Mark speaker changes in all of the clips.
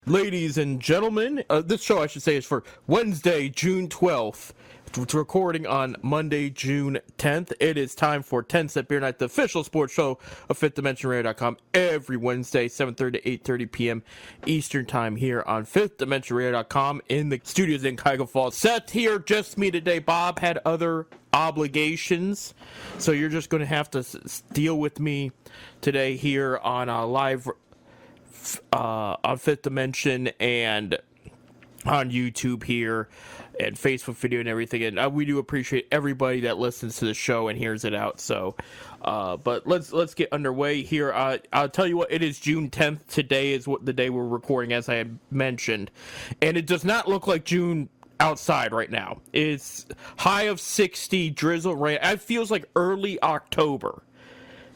Speaker 1: Ladies and gentlemen, this show, I should say, is for Wednesday, June 12th. It's recording on Monday, June 10th. It is time for 10 Set Beer Night, the official sports show of FifthDimensionRadio.com every Wednesday, 7:30 to 8:30 p.m. Eastern Time here on FifthDimensionRadio.com in the studios in Cuyahoga Falls. Seth here, just me today. Bob had other obligations, so you're just going to have to deal with me today here on a live on Fifth Dimension and on YouTube here and Facebook video and everything. And we do appreciate everybody that listens to the show and hears it out. So, but let's get underway here. I'll tell you what, it is June 10th. Today is what the day we're recording, as I had mentioned, and it does not look like June outside right now. It's high of 60, drizzle rain. It feels like early October.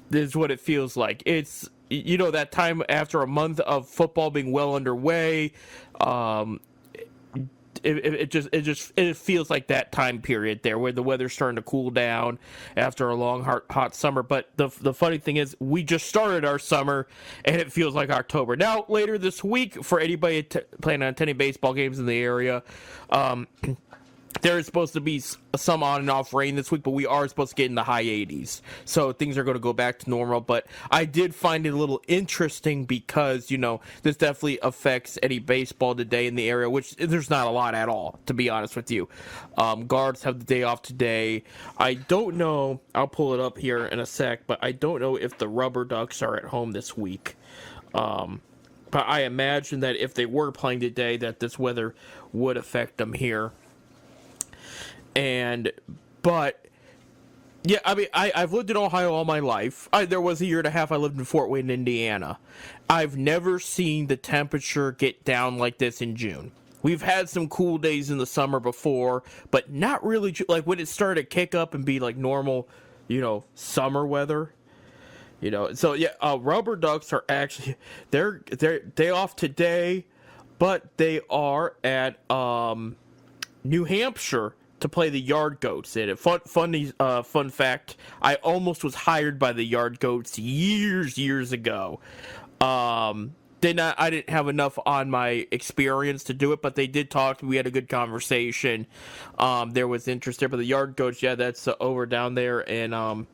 Speaker 1: This is what it feels like. It's, you know, that time after a month of football being well underway. It feels like that time period there where the weather's starting to cool down after a long hot summer. But the funny thing is, we just started our summer and it feels like October. Now, later this week, for anybody planning on attending baseball games in the area, there is supposed to be some on and off rain this week, but we are supposed to get in the high 80s. So things are going to go back to normal. But I did find it a little interesting because, you know, this definitely affects any baseball today in the area, which there's not a lot at all, to be honest with you. Guards have the day off today. I don't know. I'll pull it up here in a sec, but I don't know if the Rubber Ducks are at home this week. But I imagine that if they were playing today, that this weather would affect them here. But yeah, I mean, I've lived in Ohio all my life. There was a year and a half I lived in Fort Wayne, Indiana. I've never seen the temperature get down like this in June. We've had some cool days in the summer before, but not really like when it started to kick up and be like normal, you know, summer weather. You know, so yeah, Rubber Ducks are actually they're day off today, but they are at New Hampshire to play the Yard Goats. And fun fact, I almost was hired by the Yard Goats years ago. I didn't have enough on my experience to do it, but they did talk to me. We had a good conversation. There was interest there, but the Yard Goats, yeah, that's over down there. And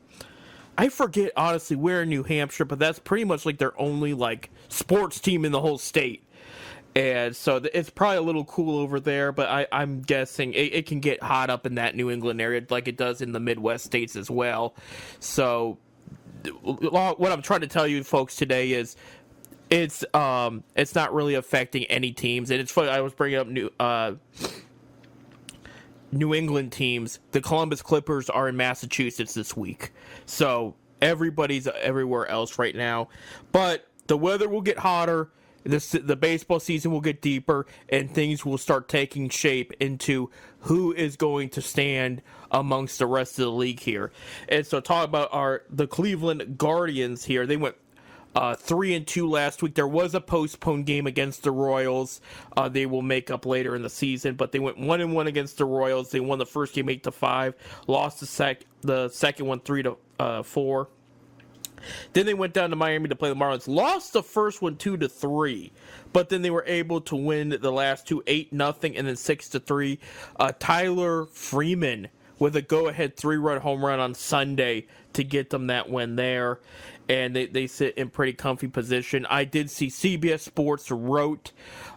Speaker 1: I forget, honestly, where in New Hampshire, but that's pretty much like their only like sports team in the whole state. And so it's probably a little cool over there, but I'm guessing it can get hot up in that New England area like it does in the Midwest states as well. So what I'm trying to tell you folks today is it's not really affecting any teams. And it's funny, I was bringing up New England teams. The Columbus Clippers are in Massachusetts this week. So everybody's everywhere else right now. But the weather will get hotter. The baseball season will get deeper, and things will start taking shape into who is going to stand amongst the rest of the league here. And so, talk about the Cleveland Guardians here. They went 3-2 last week. There was a postponed game against the Royals. They will make up later in the season, but they went 1-1 against the Royals. They won the first game 8-5, lost the second one 3-4. Then they went down to Miami to play the Marlins. Lost the first one 2-3, but then they were able to win the last two 8-0 and then 6-3. Tyler Freeman with a go-ahead 3-run home run on Sunday to get them that win there, and they sit in pretty comfy position. I did see CBS Sports wrote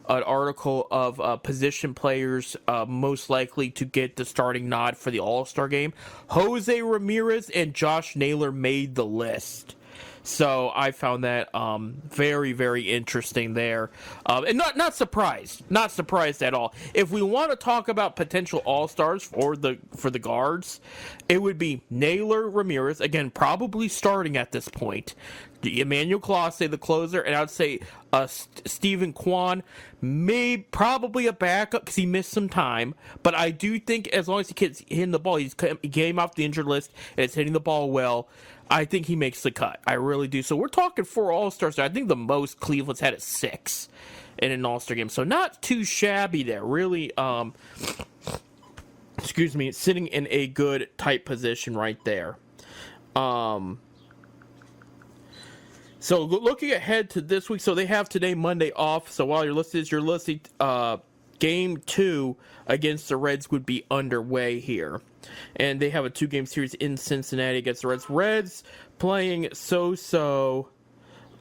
Speaker 1: an article of position players most likely to get the starting nod for the All-Star game. Jose Ramirez and Josh Naylor made the list. So I found that very, very interesting there, and not surprised at all. If we want to talk about potential all-stars for the guards, it would be Naylor, Ramirez, again probably starting at this point. Emmanuel Clase, the closer, and I would say Stephen Kwan, probably a backup because he missed some time. But I do think as long as he gets hitting the ball, he came off the injured list and it's hitting the ball well. I think he makes the cut. I really do. So we're talking 4 All-Stars. I think the most Cleveland's had is 6 in an All-Star game. So not too shabby there. Really, sitting in a good, tight position right there. So looking ahead to this week, so they have today, Monday, off. So while you're listening, Game 2 against the Reds would be underway here. And they have a 2-game series in Cincinnati against the Reds. Reds playing so-so.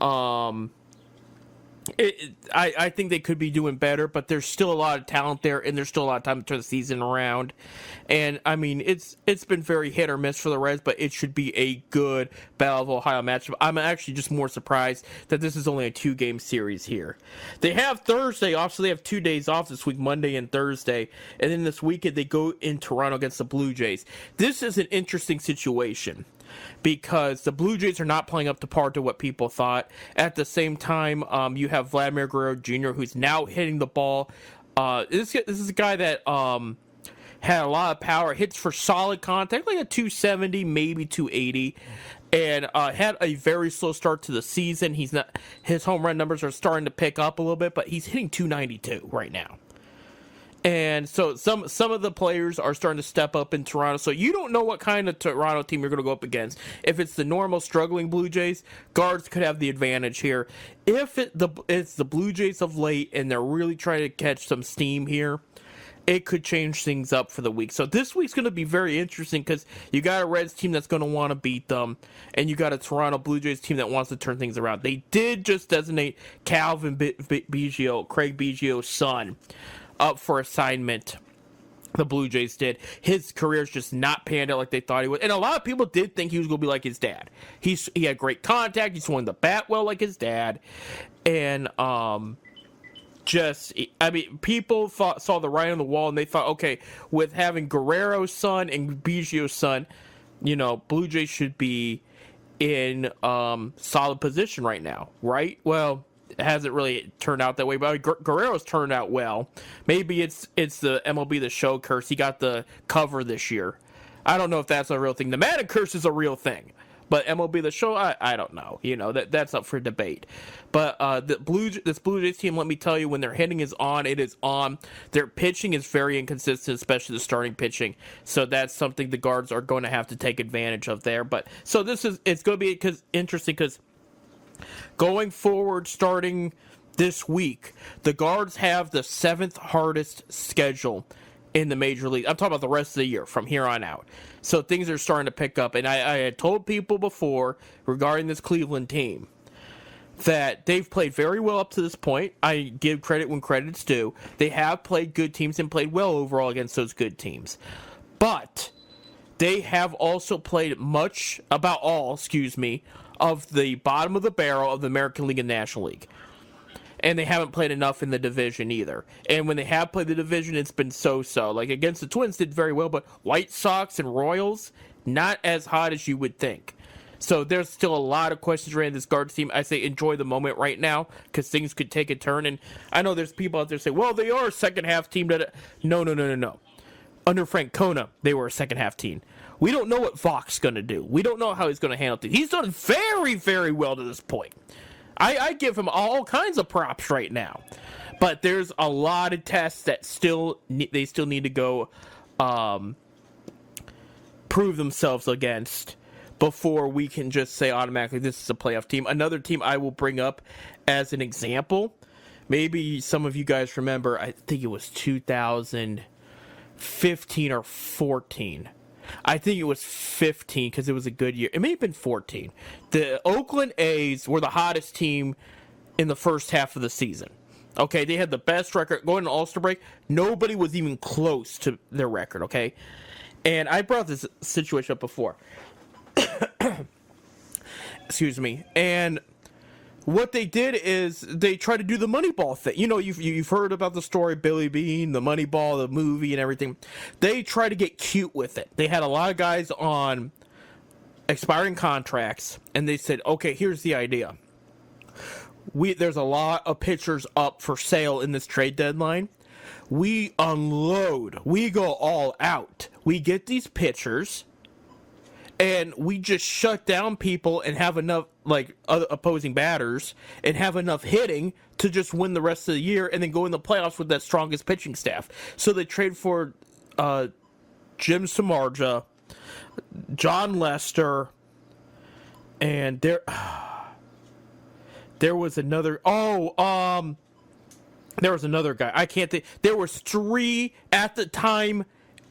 Speaker 1: I think they could be doing better, but there's still a lot of talent there, and there's still a lot of time to turn the season around. And I mean, it's been very hit or miss for the Reds, but it should be a good Battle of Ohio matchup. I'm actually just more surprised that this is only a 2-game series here. They have Thursday off, so they have 2 days off this week, Monday and Thursday, and then this weekend they go in Toronto against the Blue Jays. This is an interesting situation, because the Blue Jays are not playing up to par to what people thought. At the same time, you have Vladimir Guerrero Jr., who's now hitting the ball. This is a guy that had a lot of power, hits for solid contact, like a 270, maybe 280, and had a very slow start to the season. His home run numbers are starting to pick up a little bit, but he's hitting 292 right now. And so some of the players are starting to step up in Toronto. So you don't know what kind of Toronto team you're going to go up against. If it's the normal struggling Blue Jays, Guards could have the advantage here. If it's the Blue Jays of late and they're really trying to catch some steam here, it could change things up for the week. So this week's going to be very interesting, because you got a Reds team that's going to want to beat them, and you got a Toronto Blue Jays team that wants to turn things around. They did just designate Calvin Biggio, Craig Biggio's son, up for assignment. The Blue Jays did. His career's just not panned out like they thought he would. And a lot of people did think he was going to be like his dad. He had great contact. He swung the bat well like his dad. And, people saw the writing on the wall, and they thought, okay, with having Guerrero's son and Biggio's son, Blue Jays should be in solid position right now, right? Well, it hasn't really turned out that way, but Guerrero's turned out well. Maybe it's the MLB The Show curse. He got the cover this year. I don't know if that's a real thing. The Madden curse is a real thing, but MLB The Show, I don't know. That's up for debate. But this Blue Jays team, let me tell you, when their hitting is on, it is on. Their pitching is very inconsistent, especially the starting pitching. So that's something the Guards are going to have to take advantage of there. But so it's going to be interesting, because going forward, starting this week, the Guards have the 7th hardest schedule in the major league. I'm talking about the rest of the year from here on out. So things are starting to pick up. And I had told people before regarding this Cleveland team that they've played very well up to this point. I give credit when credit's due. They have played good teams and played well overall against those good teams. But they have also played of the bottom of the barrel of the American League and National League. And they haven't played enough in the division either. And when they have played the division, it's been so-so. Like against the Twins, did very well, but White Sox and Royals, not as hot as you would think. So there's still a lot of questions around this Guards team. I say enjoy the moment right now, because things could take a turn. And I know there's people out there say, well, they are a second-half team. No. Under Francona, they were a second-half team. We don't know what Vox's going to do. We don't know how he's going to handle things. He's done very, very well to this point. I give him all kinds of props right now. But there's a lot of tests that they still need to go prove themselves against before we can just say automatically this is a playoff team. Another team I will bring up as an example, maybe some of you guys remember, I think it was 2015 or 14. I think it was 15 because it was a good year. It may have been 14. The Oakland A's were the hottest team in the first half of the season. Okay, they had the best record going to All-Star break. Nobody was even close to their record, okay? And I brought this situation up before. Excuse me. And what they did is they tried to do the Moneyball thing. You've heard about the story, Billy Beane, the Moneyball, the movie and everything. They tried to get cute with it. They had a lot of guys on expiring contracts, and they said, okay, here's the idea. There's a lot of pitchers up for sale in this trade deadline. We unload. We go all out. We get these pitchers, and we just shut down people and have enough, other opposing batters, and have enough hitting to just win the rest of the year and then go in the playoffs with that strongest pitching staff. So they trade for Jim Samardzija, John Lester, and There was another. There was another guy. I can't think. There was 3 at the time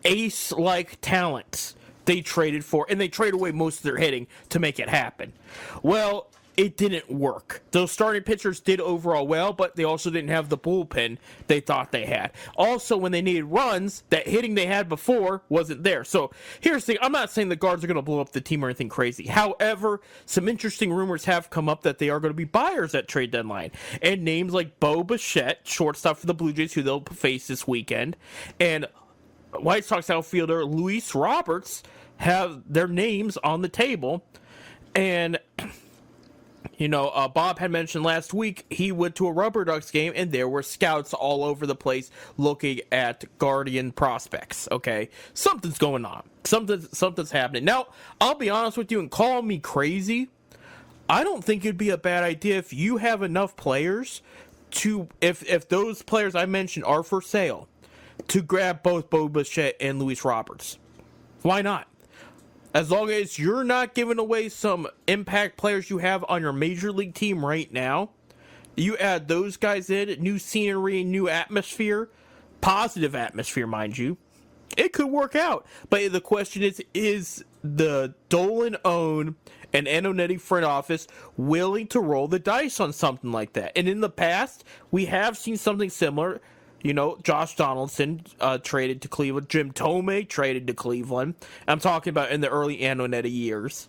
Speaker 1: ace-like talents they traded for, and they traded away most of their hitting to make it happen. Well, it didn't work. Those starting pitchers did overall well, but they also didn't have the bullpen they thought they had. Also, when they needed runs, that hitting they had before wasn't there. So here's the thing. I'm not saying the Guards are going to blow up the team or anything crazy. However, some interesting rumors have come up that they are going to be buyers at trade deadline. And names like Bo Bichette, shortstop for the Blue Jays, who they'll face this weekend, and White Sox outfielder Luis Roberts have their names on the table. And Bob had mentioned last week he went to a Rubber Ducks game and there were scouts all over the place looking at Guardian prospects. Okay, something's going on. Something's happening. Now, I'll be honest with you and call me crazy. I don't think it'd be a bad idea if you have enough players to, if those players I mentioned are for sale, to grab both Bo Bichette and Luis Roberts. Why not? As long as you're not giving away some impact players you have on your major league team right now, you add those guys in, new scenery, new atmosphere, positive atmosphere, mind you, it could work out. But the question is the Dolan-owned and Antonetti front office willing to roll the dice on something like that? And in the past, we have seen something similar. Josh Donaldson traded to Cleveland. Jim Thome traded to Cleveland. I'm talking about in the early Antonetti years.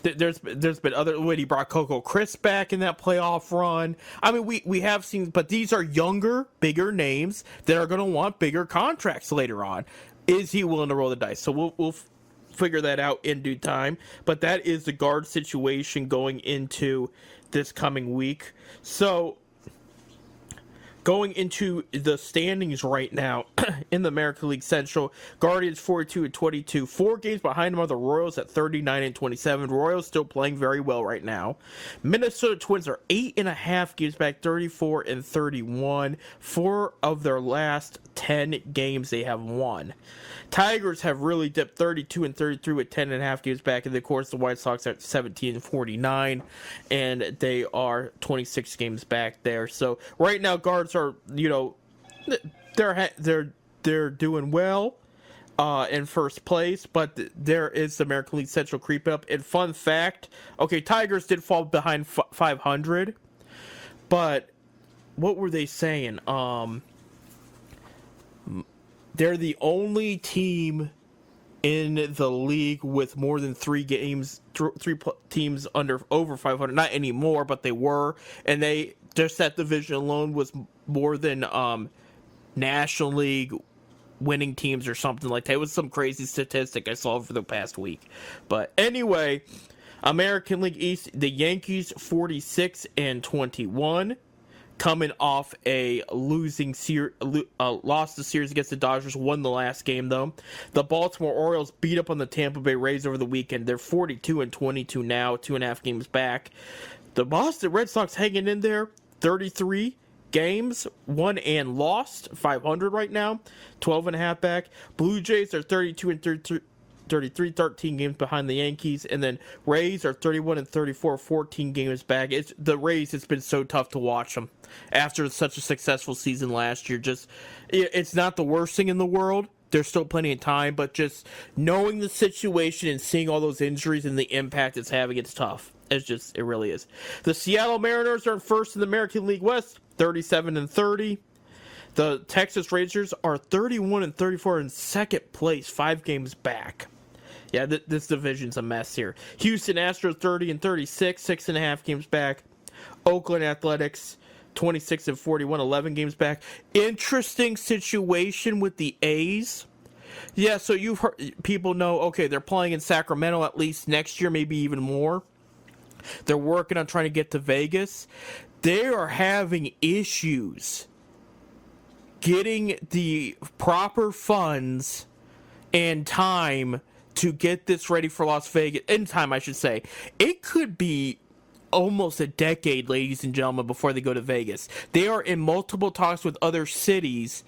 Speaker 1: There's been other when he brought Coco Crisp back in that playoff run. I mean, we have seen, but these are younger, bigger names that are going to want bigger contracts later on. Is he willing to roll the dice? So we'll figure that out in due time. But that is the Guard situation going into this coming week. So, going into the standings right now in the American League Central, Guardians 42-22. 4 games behind them are the Royals at 39-27. Royals still playing very well right now. Minnesota Twins are 8.5 games back, 34-31. 4 of their last 10 games they have won. Tigers have really dipped 32-33 with 10.5 games back, and of course the White Sox are at 17-49, and they are 26 games back there. So right now, Guards are they're doing well in first place, but there is the American League Central creeping up. And fun fact, okay, Tigers did fall behind 500, but what were they saying? They're the only team in the league with more than 3 teams over 500. Not anymore, but they were, and they just that division alone was more than National League winning teams or something like that. It was some crazy statistic I saw for the past week. But anyway, American League East, the Yankees 46-21. Coming off a losing lost the series against the Dodgers, won the last game though. The Baltimore Orioles beat up on the Tampa Bay Rays over the weekend. They're 42-22 now, 2.5 games back. The Boston Red Sox hanging in there, 33 games, won and lost, 500 right now, 12.5 back. Blue Jays are 32-33. 13 games behind the Yankees, and then Rays are 31-34, 14 games back. The Rays, it's been so tough to watch them after such a successful season last year. It's not the worst thing in the world. There's still plenty of time, but just knowing the situation and seeing all those injuries and the impact it's having, it's tough. It really is. The Seattle Mariners are in first in the American League West, 37-30. The Texas Rangers are 31-34 in second place, 5 games back. Yeah, this division's a mess here. Houston Astros 30-36, 6.5 games back. Oakland Athletics 26-41, 11 games back. Interesting situation with the A's. Yeah, so you've heard people know, okay, they're playing in Sacramento at least next year, maybe even more. They're working on trying to get to Vegas. They are having issues getting the proper funds and time to get this ready for Las Vegas. In time, I should say. It could be almost a decade, ladies and gentlemen, before they go to Vegas. They are in multiple talks with other cities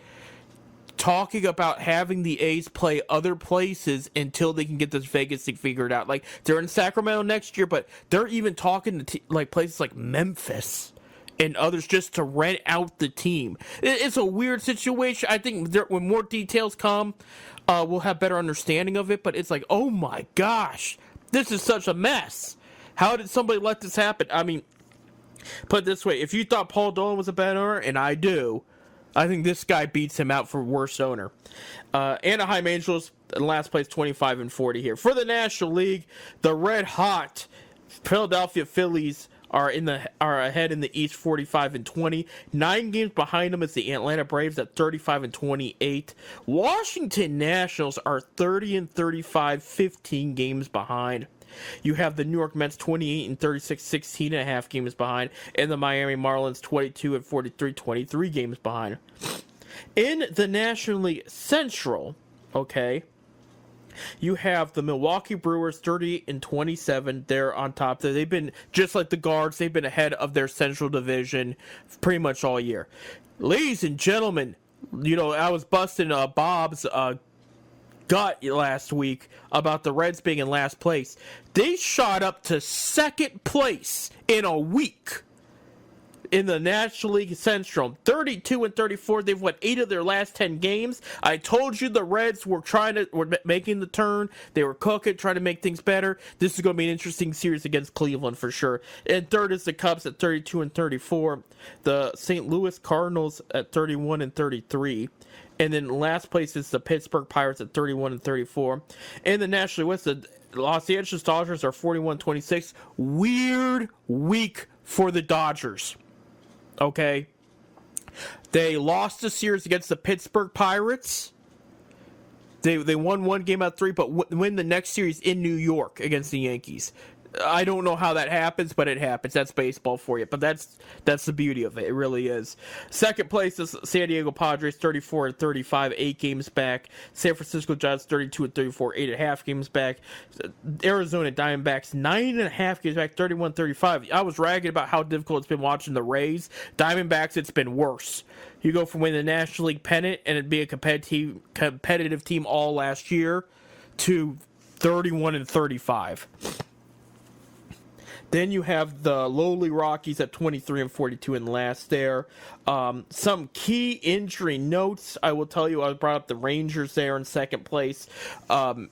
Speaker 1: talking about having the A's play other places until they can get this Vegas thing figured out. Like, they're in Sacramento next year, but they're even talking to like places like Memphis and others just to rent out the team. It's a weird situation. I think when more details come, we'll have better understanding of it. But it's like, oh my gosh, this is such a mess. How did somebody let this happen? I mean, put it this way: if you thought Paul Dolan was a bad owner, and I do, I think this guy beats him out for worst owner. Anaheim Angels in last place, 25-40 here. For the National League, the red hot Philadelphia Phillies are ahead in the East, 45-20. 9 games behind them is the Atlanta Braves at 35-28. Washington Nationals are 30-35, 15 games behind. You have the New York Mets 28-36, 16 and a half games behind, and the Miami Marlins 22-43, 23 games behind. In the National League Central, okay, you have the Milwaukee Brewers 30-27. They're on top. They've been just like the Guards. They've been ahead of their Central Division pretty much all year. Ladies and gentlemen, you know, I was busting Bob's gut last week about the Reds being in last place. They shot up to second place in a week in the National League Central. 32-34. They've won 8 of their last 10 games. I told you the Reds were making the turn. They were cooking, trying to make things better. This is going to be an interesting series against Cleveland for sure. And third is the Cubs at 32-34. The St. Louis Cardinals at 31-33. And then last place is the Pittsburgh Pirates at 31-34. In the National League West, the Los Angeles Dodgers are 41-26. Weird week for the Dodgers. Okay. They lost the series against the Pittsburgh Pirates. They won 1 game out of 3, but win the next series in New York against the Yankees. I don't know how that happens, but it happens. That's baseball for you. But that's the beauty of it. It really is. Second place is San Diego Padres, 34-35, 8 games back. San Francisco Giants, 32-34, 8.5 games back. Arizona Diamondbacks, 9.5 games back, 31-35. I was ragging about how difficult it's been watching the Rays. Diamondbacks, it's been worse. You go from winning the National League pennant and it'd be a competitive team all last year to 31-35. Then you have the lowly Rockies at 23-42 and last there. Some key injury notes, I will tell you. I brought up the Rangers there in second place. Max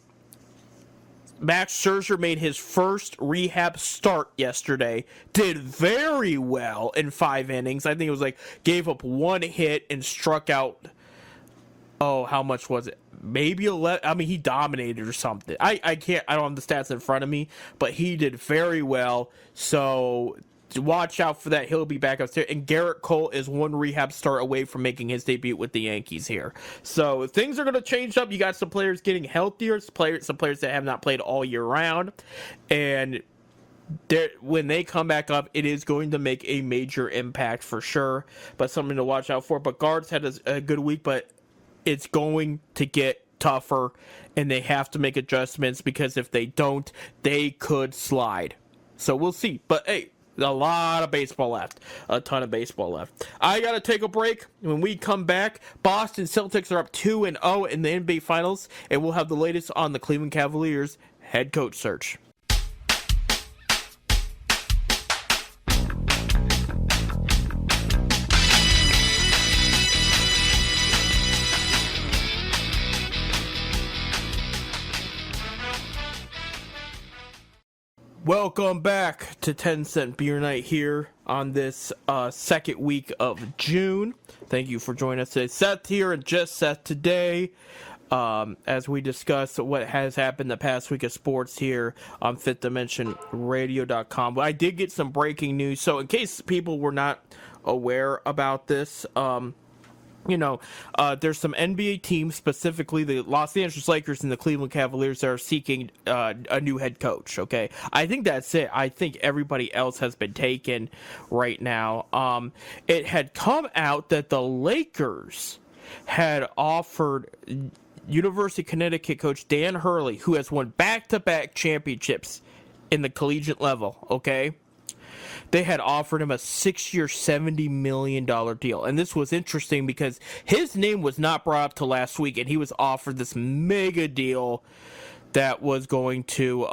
Speaker 1: Scherzer made his first rehab start yesterday. Did very well in 5 innings. I think it was gave up 1 hit and struck out. Oh, how much was it? Maybe 11. I mean, he dominated or something. I don't have the stats in front of me, but he did very well. So watch out for that. He'll be back upstairs. And Garrett Cole is 1 rehab start away from making his debut with the Yankees here. So things are going to change up. You got some players getting healthier, some players that have not played all year round. And when they come back up, it is going to make a major impact for sure. But something to watch out for. But Guards had a good week, but it's going to get tougher, and they have to make adjustments because if they don't, they could slide. So we'll see. But hey, a lot of baseball left. A ton of baseball left. I got to take a break. When we come back, Boston Celtics are up 2-0 in the NBA Finals, and we'll have the latest on the Cleveland Cavaliers head coach search. Welcome back to 10 Cent Beer Night here on this second week of June. Thank you for joining us today. Seth here and just Seth today as we discuss what has happened the past week of sports here on FifthDimensionRadio.com. But I did get some breaking news. So in case people were not aware about this, there's some NBA teams, specifically the Los Angeles Lakers and the Cleveland Cavaliers, that are seeking a new head coach, okay? I think that's it. I think everybody else has been taken right now. It had come out that the Lakers had offered University of Connecticut coach Dan Hurley, who has won back-to-back championships in the collegiate level, okay? they had offered him a 6-year, $70 million deal. And this was interesting because his name was not brought up till last week, and he was offered this mega deal that was going to,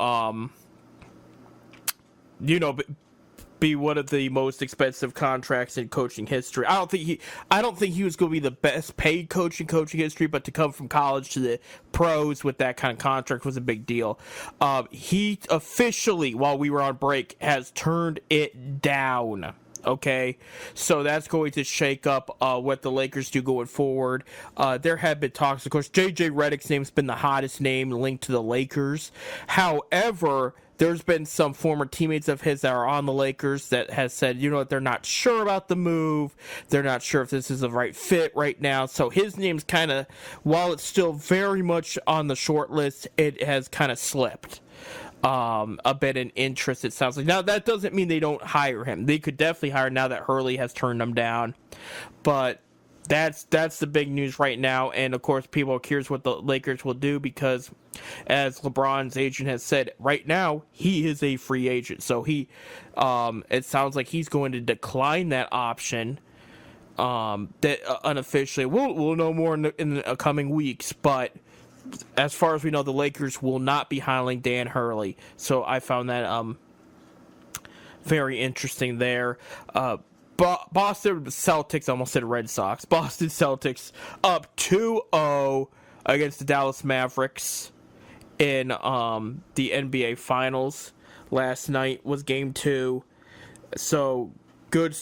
Speaker 1: be one of the most expensive contracts in coaching history. I don't think he was going to be the best paid coach in coaching history, but to come from college to the pros with that kind of contract was a big deal. He officially, while we were on break, has turned it down. Okay, so that's going to shake up what the Lakers do going forward. There have been talks, of course. JJ Redick's name's been the hottest name linked to the Lakers. However, there's been some former teammates of his that are on the Lakers that has said, they're not sure about the move. They're not sure if this is the right fit right now. So his name's kind of, while it's still very much on the short list, it has kind of slipped a bit in interest, it sounds like. Now, that doesn't mean they don't hire him. They could definitely hire now that Hurley has turned them down. But that's the big news right now. And, of course, people are curious what the Lakers will do because, as LeBron's agent has said, right now, he is a free agent. So it sounds like he's going to decline that option that unofficially. We'll know more in the coming weeks, but as far as we know, the Lakers will not be hiring Dan Hurley. So I found that very interesting there. Boston Celtics, almost said Red Sox. Boston Celtics up 2-0 against the Dallas Mavericks in the NBA Finals. Last night was Game 2. So good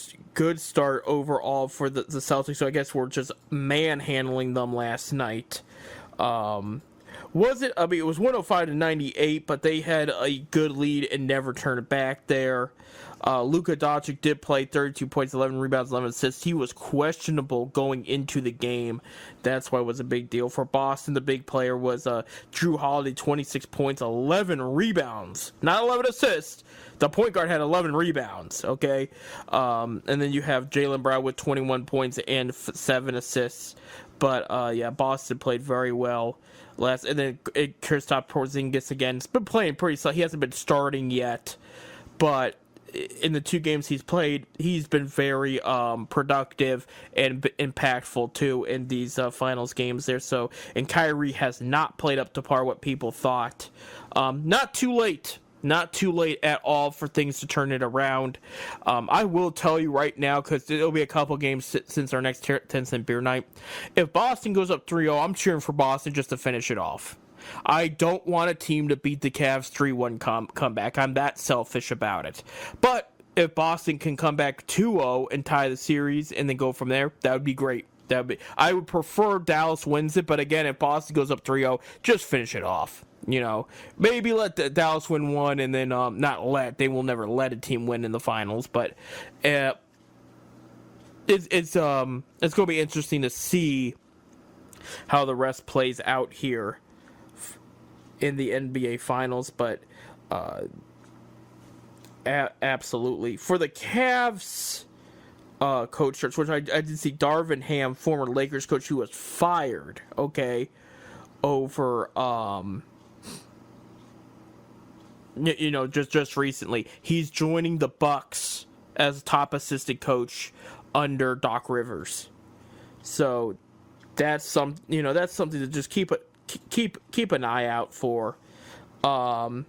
Speaker 1: start overall for the Celtics. So I guess we're just manhandling them last night. It was 105-98, but they had a good lead and never turned it back there. Luka Doncic did play 32 points, 11 rebounds, 11 assists. He was questionable going into the game. That's why it was a big deal. For Boston, the big player was Jrue Holiday, 26 points, 11 rebounds. Not 11 assists. The point guard had 11 rebounds, okay? And then you have Jaylen Brown with 21 points and 7 assists. But, Boston played very well. And then Kristaps Porzingis again. He's been playing pretty slow. He hasn't been starting yet. But in the 2 games he's played, he's been very productive and impactful too in these finals games there. So, and Kyrie has not played up to par what people thought. Not too late at all for things to turn it around. I will tell you right now, because it'll be a couple games since our next 10-cent beer night. If Boston goes up 3-0, I'm cheering for Boston just to finish it off. I don't want a team to beat the Cavs 3-1 comeback. I'm that selfish about it. But if Boston can come back 2-0 and tie the series and then go from there, that would be great. I would prefer Dallas wins it, but again, if Boston goes up 3-0, just finish it off. Maybe let Dallas win one and then they will never let a team win in the finals, but it's going to be interesting to see how the rest plays out here in the NBA Finals, but absolutely. For the Cavs coach search, which I did see Darvin Ham, former Lakers coach, who was fired, okay, over, just recently. He's joining the Bucks as top assistant coach under Doc Rivers. So that's something to just keep an eye out for, to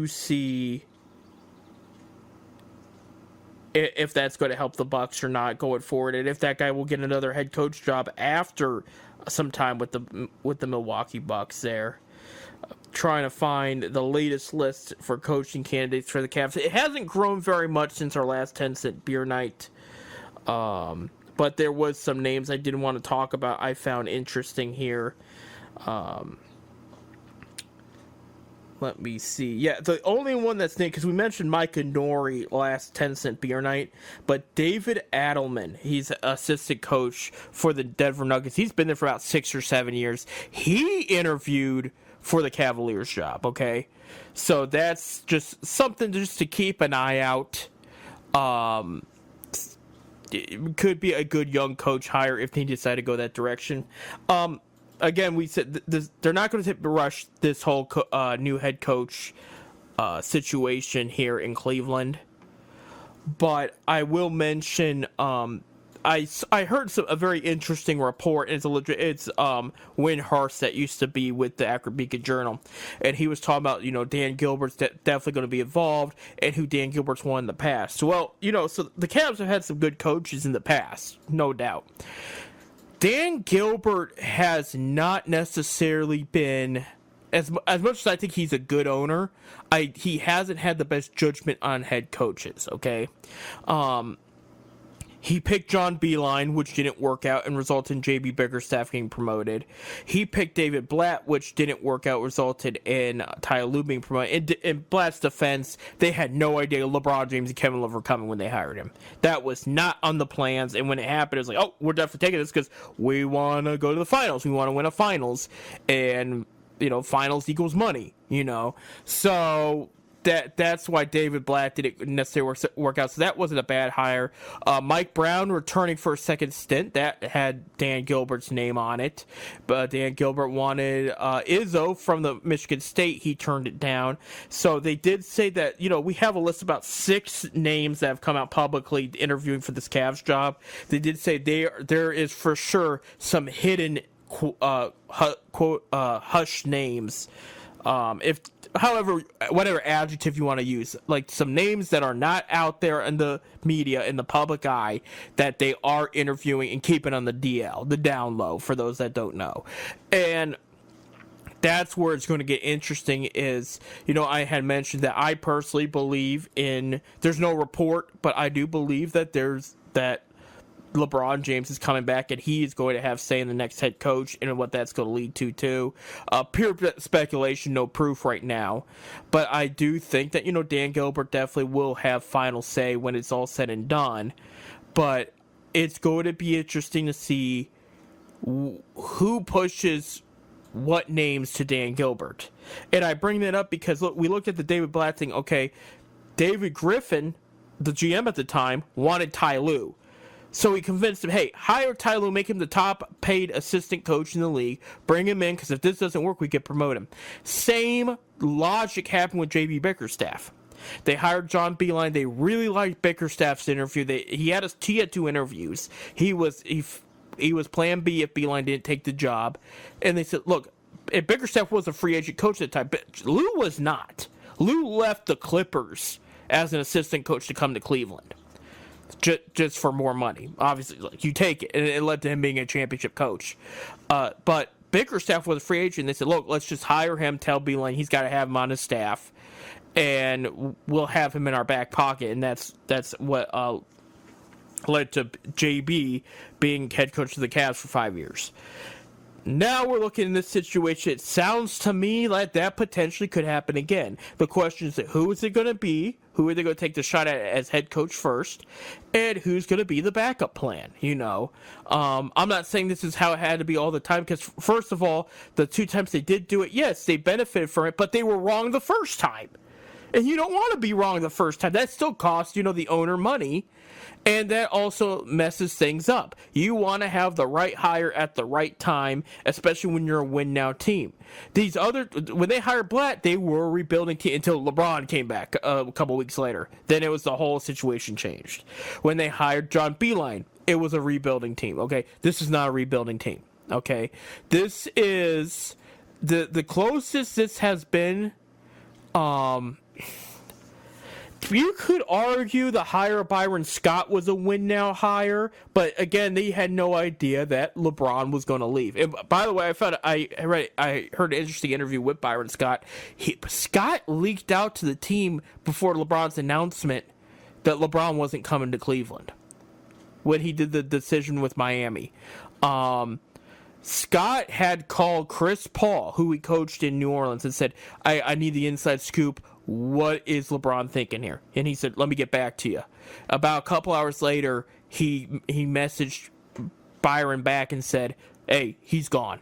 Speaker 1: see if that's going to help the Bucks or not going forward, and if that guy will get another head coach job after some time with the Milwaukee Bucks there. Trying to find the latest list for coaching candidates for the Cavs. It hasn't grown very much since our last 10-cent beer night. But there was some names I didn't want to talk about I found interesting here. Let me see. Yeah, the only one that's named, because we mentioned Micah Nori last 10-cent beer night, but David Adelman, he's assistant coach for the Denver Nuggets. He's been there for about 6 or 7 years. He interviewed for the Cavaliers job, okay? So that's just something just to keep an eye out. It could be a good young coach hire if they decide to go that direction. Again, we said they're not going to rush this whole new head coach situation here in Cleveland. but I will mention I heard a very interesting report. It's Win Hurst that used to be with the Akron Beacon Journal, and he was talking about Dan Gilbert's definitely going to be involved and who Dan Gilbert's won in the past. Well, so the Cavs have had some good coaches in the past, no doubt. Dan Gilbert has not necessarily been as much as I think he's a good owner. He hasn't had the best judgment on head coaches. Okay. He picked John Beilein, which didn't work out and resulted in J.B. Bickerstaff getting promoted. He picked David Blatt, which didn't work out, resulted in Ty Lue being promoted. In Blatt's defense, they had no idea LeBron James and Kevin Love were coming when they hired him. That was not on the plans, and when it happened, it was like, oh, we're definitely taking this because we want to go to the finals. We want to win a finals, and, finals equals money, So that's why David Blatt didn't necessarily work out. So that wasn't a bad hire. Mike Brown returning for a second stint. That had Dan Gilbert's name on it. But Dan Gilbert wanted Izzo from the Michigan State. He turned it down. So they did say that, we have a list of about 6 names that have come out publicly interviewing for this Cavs job. They did say there is for sure some hidden hush names. However, whatever adjective you want to use, like some names that are not out there in the media, in the public eye, that they are interviewing and keeping on the DL, the down low, for those that don't know. And that's where it's going to get interesting is, I had mentioned that I personally believe there's no report, but I do believe that LeBron James is coming back and he is going to have say in the next head coach and what that's going to lead to too. Pure speculation, no proof right now. But I do think that, Dan Gilbert definitely will have final say when it's all said and done. But it's going to be interesting to see who pushes what names to Dan Gilbert. And I bring that up because, look, we looked at the David Blatt thing. Okay, David Griffin, the GM at the time, wanted Ty Lue. So he convinced him, hey, hire Ty Lue, make him the top paid assistant coach in the league, bring him in, because if this doesn't work, we can promote him. Same logic happened with J.B. Bickerstaff. They hired John Beilein. They really liked Bickerstaff's interview. He had 2 interviews. He was plan B if Beilein didn't take the job. And they said, look, if Bickerstaff was a free agent coach at the time, but Lue was not. Lue left the Clippers as an assistant coach to come to Cleveland. Just for more money. Obviously, you take it, and it led to him being a championship coach. But Bickerstaff was a free agent. They said, look, let's just hire him, tell Beilein he's got to have him on his staff, and we'll have him in our back pocket. And that's what led to JB being head coach of the Cavs for 5 years. Now we're looking in this situation. It sounds to me like that potentially could happen again. The question is, who is it going to be? Who are they going to take the shot at as head coach first? And who's going to be the backup plan? I'm not saying this is how it had to be all the time, because first of all, the 2 times they did do it, yes, they benefited from it, but they were wrong the first time. And you don't want to be wrong the first time. That still costs, the owner money. And that also messes things up. You want to have the right hire at the right time, especially when you're a win-now team. When they hired Blatt, they were a rebuilding team until LeBron came back a couple weeks later. Then the whole situation changed. When they hired John Beilein, it was a rebuilding team. Okay, this is not a rebuilding team. Okay, this is the closest this has been. You could argue the hire of Byron Scott was a win-now hire, but again, they had no idea that LeBron was going to leave. And by the way, I heard an interesting interview with Byron Scott. Scott leaked out to the team before LeBron's announcement that LeBron wasn't coming to Cleveland when he did the decision with Miami. Scott had called Chris Paul, who he coached in New Orleans, and said, I need the inside scoop. What is LeBron thinking here? And he said, let me get back to you. About a couple hours later, he messaged Byron back and said, hey, he's gone.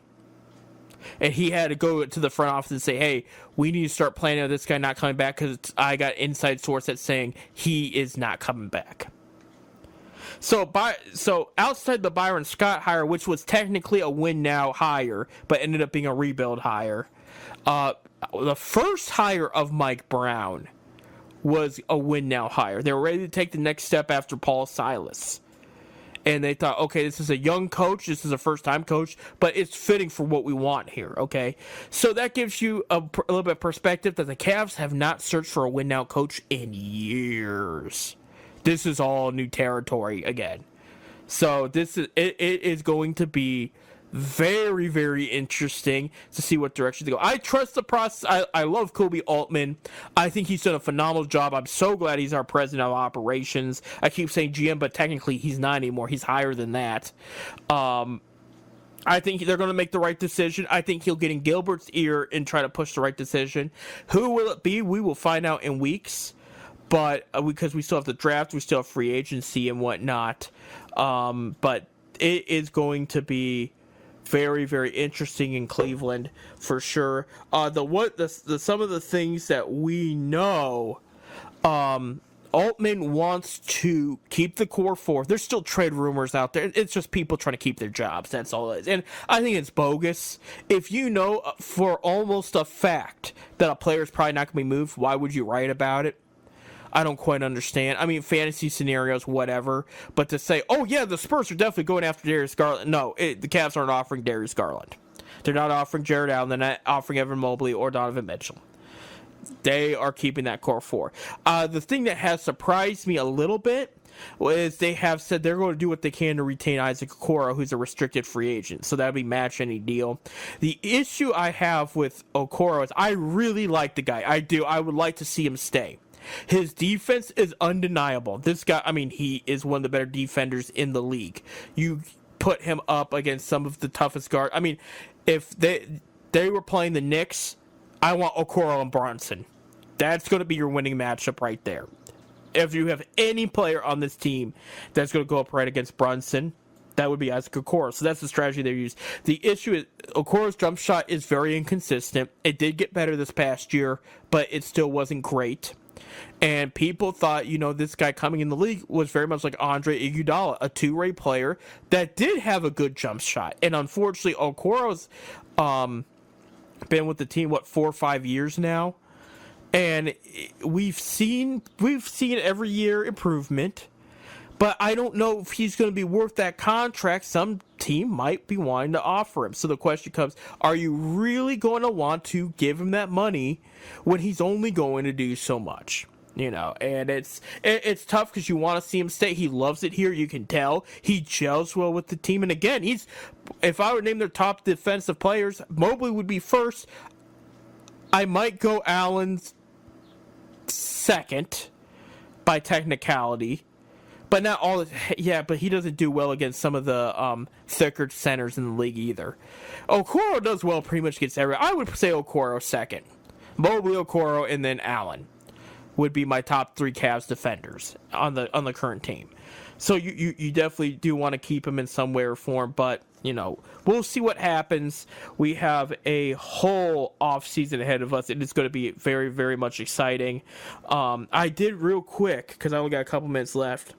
Speaker 1: And he had to go to the front office and say, hey, we need to start planning on this guy not coming back because I got inside source that's saying he is not coming back. So outside the Byron Scott hire, which was technically a win-now hire, but ended up being a rebuild hire, the first hire of Mike Brown was a win now hire. They were ready to take the next step after Paul Silas. And they thought, okay, this is a young coach. This is a first-time coach, but it's fitting for what we want here, okay? So that gives you a little bit of perspective that the Cavs have not searched for a win-now coach in years. This is all new territory again. So it is going to be very, very interesting to see what direction they go. I trust the process. I love Kobe Altman. I think he's done a phenomenal job. I'm so glad he's our president of operations. I keep saying GM, but technically he's not anymore. He's higher than that. I think they're going to make the right decision. I think he'll get in Gilbert's ear and try to push the right decision. Who will it be? We will find out in weeks. But because we still have the draft, we still have free agency and whatnot. But it is going to be very, very interesting in Cleveland for sure. Some of the things that we know, Altman wants to keep the core four. There's still trade rumors out there. It's just people trying to keep their jobs. That's all it is. And I think it's bogus. If you know for almost a fact that a player is probably not going to be moved, why would you write about it? I don't quite understand. I mean, fantasy scenarios, whatever. But to say, oh, yeah, the Spurs are definitely going after Darius Garland. No, the Cavs aren't offering Darius Garland. They're not offering Jared Allen. They're not offering Evan Mobley or Donovan Mitchell. They are keeping that core four. The thing that has surprised me a little bit is they have said they're going to do what they can to retain Isaac Okoro, who's a restricted free agent. So that would be match any deal. The issue I have with Okoro is I really like the guy. I do. I would like to see him stay. His defense is undeniable. This guy, I mean, he is one of the better defenders in the league. You put him up against some of the toughest guards. I mean, if they were playing the Knicks, I want Okoro and Brunson. That's going to be your winning matchup right there. If you have any player on this team that's going to go up right against Brunson, that would be Isaac Okoro. So that's the strategy they use. The issue is Okoro's jump shot is very inconsistent. It did get better this past year, but it still wasn't great. And people thought, this guy coming in the league was very much like Andre Iguodala, a two-way player that did have a good jump shot. And unfortunately, Okoro's been with the team, 4 or 5 years now. And we've seen every year improvement. But I don't know if he's going to be worth that contract. Some team might be wanting to offer him. So the question comes, are you really going to want to give him that money when he's only going to do so much? And it's tough because you want to see him stay. He loves it here. You can tell. He gels well with the team. And again, if I would name their top defensive players, Mobley would be first. I might go Allen's second by technicality. But not all. Yeah, but he doesn't do well against some of the thicker centers in the league either. Okoro does well pretty much against everyone. I would say Okoro second. Mobley, Okoro, and then Allen would be my top 3 Cavs defenders on the current team. So you definitely do want to keep him in some way or form, but we'll see what happens. We have a whole offseason ahead of us. It is going to be very, very much exciting. I did real quick, because I only got a couple minutes left.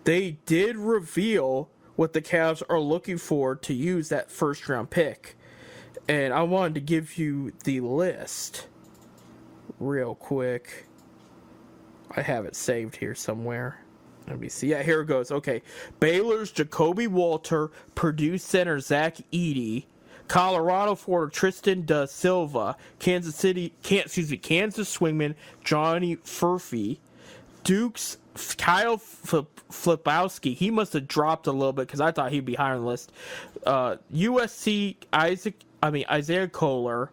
Speaker 1: They did reveal what the Cavs are looking for to use that first round pick. And I wanted to give you the list real quick. I have it saved here somewhere. Let me see. Yeah, here it goes. Okay. Baylor's Jacoby Walter, Purdue center Zach Edey, Colorado forward Tristan Da Silva, Kansas swingman Johnny Furphy, Duke's Kyle Flipowski. He must have dropped a little bit because I thought he'd be higher on the list. USC Isaiah Kohler,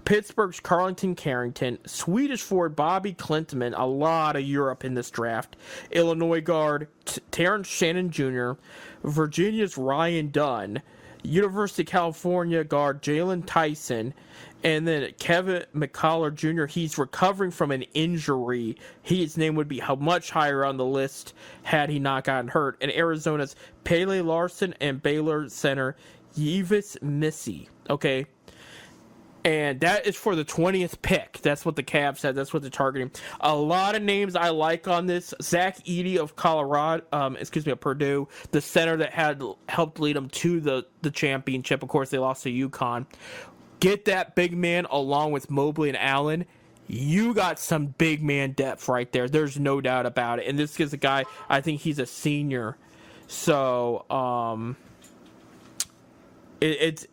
Speaker 1: Pittsburgh's Carlton Carrington, Swedish forward Bobby Klintman, a lot of Europe in this draft, Illinois guard Terrence Shannon Jr., Virginia's Ryan Dunn, University of California guard Jalen Tyson, and then Kevin McCullough Jr. He's recovering from an injury. His name would be much higher on the list had he not gotten hurt. And Arizona's Pele Larson and Baylor center Yves Missy. Okay. And that is for the 20th pick. That's what the Cavs said. That's what they're targeting. A lot of names I like on this. Zach Edey of of Purdue, the center that had helped lead them to the championship. Of course, they lost to UConn. Get that big man along with Mobley and Allen. you got some big man depth right there. There's no doubt about it. And this is a guy, I think he's a senior. So, he's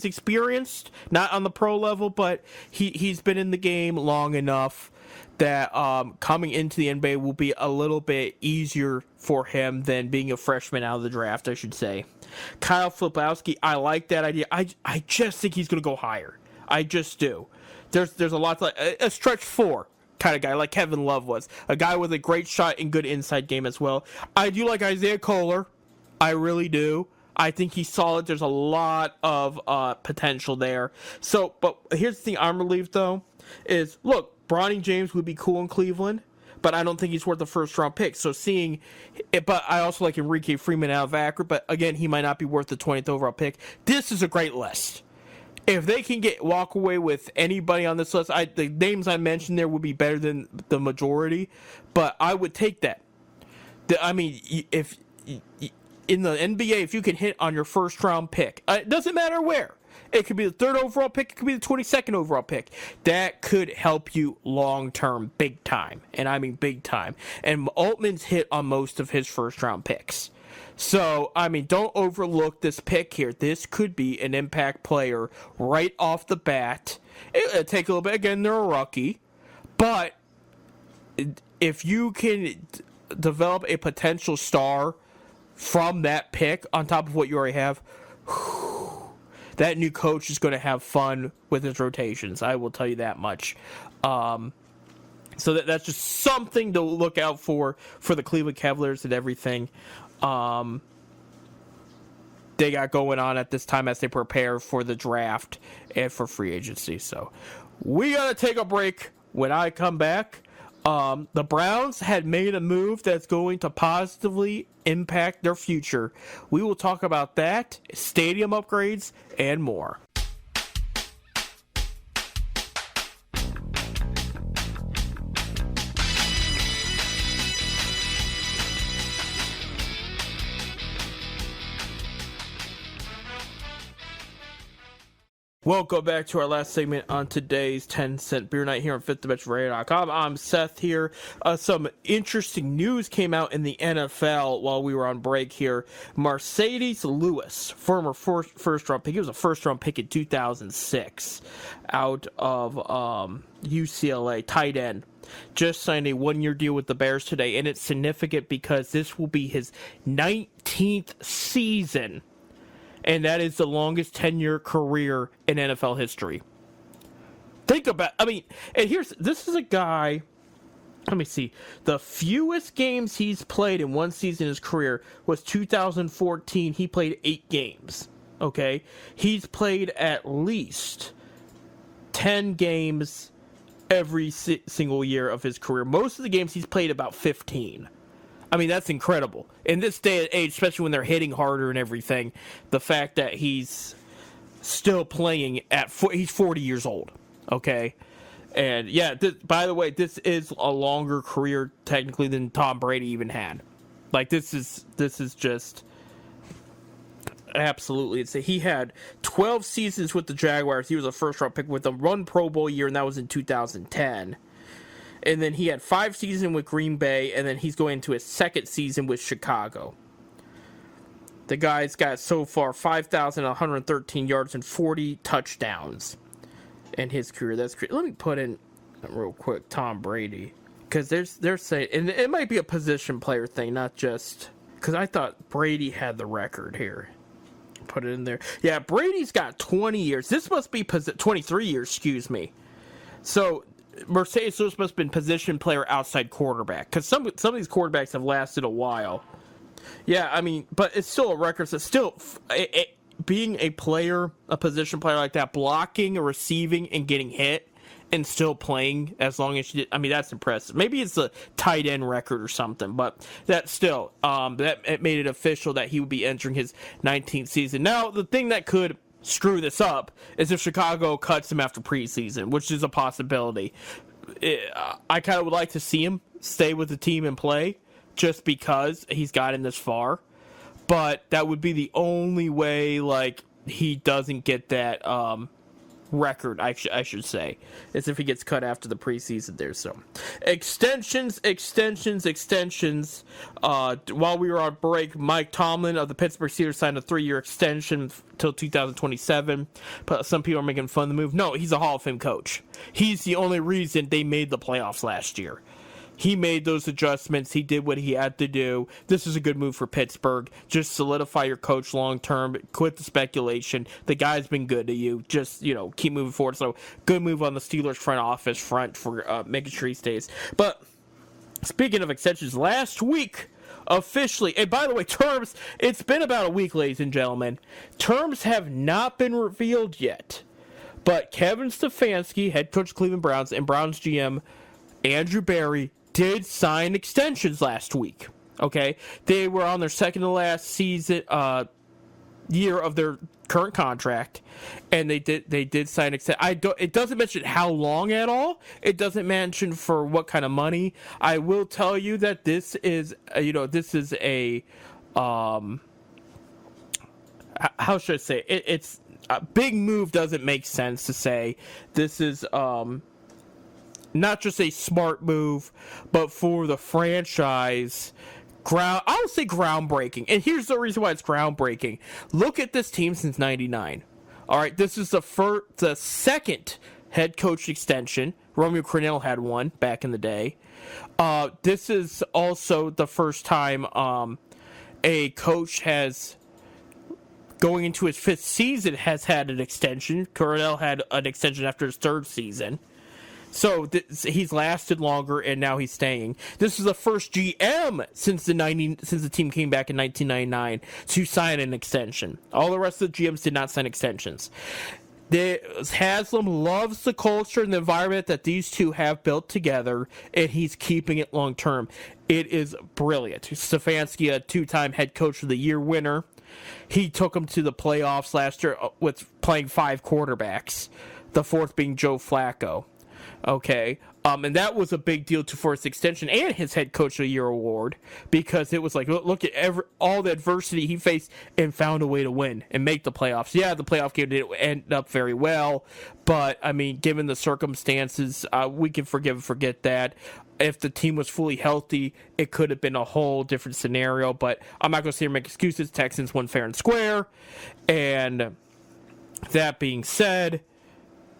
Speaker 1: experienced, not on the pro level, but he's been in the game long enough that coming into the NBA will be a little bit easier for him than being a freshman out of the draft, I should say. Kyle Filipowski, I like that idea. I just think he's going to go higher. I just do. There's a lot like a stretch 4 kind of guy, like Kevin Love was, a guy with a great shot and good inside game as well. I do like Isaiah Kohler. I really do. I think he's solid. There's a lot of potential there. So, but here's the thing I'm relieved, though, is, look, Bronny James would be cool in Cleveland, but I don't think he's worth the first-round pick. So seeing it, but I also like Enrique Freeman out of Akron, but again, he might not be worth the 20th overall pick. This is a great list. If they can walk away with anybody on this list, the names I mentioned there would be better than the majority, but I would take that. I mean, if in the NBA, if you can hit on your first round pick, it doesn't matter where. It could be the 3rd overall pick, it could be the 22nd overall pick. That could help you long term, big time. And I mean big time. And Altman's hit on most of his first round picks. So, I mean, don't overlook this pick here. This could be an impact player right off the bat. It'll take a little bit. Again, they're a rookie. But if you can develop a potential star from that pick on top of what you already have, that new coach is going to have fun with his rotations. I will tell you that much. So that's just something to look out for the Cleveland Cavaliers and everything they got going on at this time as they prepare for the draft and for free agency. So we got to take a break. When I come back, the Browns had made a move that's going to positively impact their future. We will talk about that, stadium upgrades, and more. Welcome back to our last segment on today's 10-cent beer night here on FifthDimensionRadio.com. I'm Seth here. Some interesting news came out in the NFL while we were on break here. Marcedes Lewis, former first-round pick. He was a first-round pick in 2006 out of UCLA, tight end. Just signed a one-year deal with the Bears today, and it's significant because this will be his 19th season. And that is the longest 10-year career in NFL history. Think about, and this is a guy, let me see, the fewest games he's played in one season in his career was 2014. He played 8 games, okay? He's played at least 10 games every single year of his career. Most of the games he's played about 15. I mean, that's incredible. In this day and age, especially when they're hitting harder and everything, the fact that he's still playing he's 40 years old, okay? And, yeah, by the way, this is a longer career, technically, than Tom Brady even had. Like, this is just absolutely insane. He had 12 seasons with the Jaguars. He was a first-round pick with them. 1 Pro Bowl year, and that was in 2010. And then he had 5 seasons with Green Bay, and then he's going into his 2nd season with Chicago. The guy's got so far 5,113 yards and 40 touchdowns in his career. That's great. Let me put in real quick Tom Brady, because they're saying, and it might be a position player thing, not just because I thought Brady had the record here. Put it in there. Yeah, Brady's got 20 years. This must be 23 years. Excuse me. So Marcedes Lewis must have been position player outside quarterback, because some of these quarterbacks have lasted a while. Yeah, I mean, but it's still a record. So still, being a player, a position player like that, blocking, receiving, and getting hit, and still playing as long as you did, I mean, that's impressive. Maybe it's a tight end record or something, but that still, it made it official that he would be entering his 19th season. Now, the thing that could screw this up is if Chicago cuts him after preseason, which is a possibility. I kind of would like to see him stay with the team and play just because he's gotten this far, but that would be the only way, like, he doesn't get that record, I should say, is if he gets cut after the preseason there. So, extensions. While we were on break, Mike Tomlin of the Pittsburgh Steelers signed a 3-year extension till 2027. But some people are making fun of the move. No, he's a Hall of Fame coach. He's the only reason they made the playoffs last year. He made those adjustments. He did what he had to do. This is a good move for Pittsburgh. Just solidify your coach long term. Quit the speculation. The guy's been good to you. Just, keep moving forward. So, good move on the Steelers front office front for making sure he stays. But, speaking of extensions, last week, officially, and by the way, terms, it's been about a week, ladies and gentlemen. Terms have not been revealed yet. But Kevin Stefanski, head coach of Cleveland Browns, and Browns GM Andrew Berry did sign extensions last week. Okay, they were on their second to last season year of their current contract, and they did sign it doesn't mention how long at all. It doesn't mention for what kind of money. I will tell you that this is a how should I say it? It's a big move. Doesn't make sense to say this is not just a smart move, but for the franchise, I would say groundbreaking. And here's the reason why it's groundbreaking. Look at this team since '99. All right, this is the second head coach extension. Romeo Crennel had one back in the day. This is also the first time a coach has, going into his 5th season, has had an extension. Crennel had an extension after his 3rd season. So he's lasted longer, and now he's staying. This is the first GM since the team came back in 1999 to sign an extension. All the rest of the GMs did not sign extensions. Haslam loves the culture and the environment that these two have built together, and he's keeping it long term. It is brilliant. Stefanski, a 2-time head coach of the year winner. He took them to the playoffs last year with playing 5 quarterbacks, the 4th being Joe Flacco. Okay, and that was a big deal for his extension and his head coach of the year award, because it was like, look at all the adversity he faced and found a way to win and make the playoffs. Yeah, the playoff game didn't end up very well, but I mean, given the circumstances, we can forgive and forget that. If the team was fully healthy, it could have been a whole different scenario, but I'm not going to sit here and make excuses. Texans won fair and square, and that being said,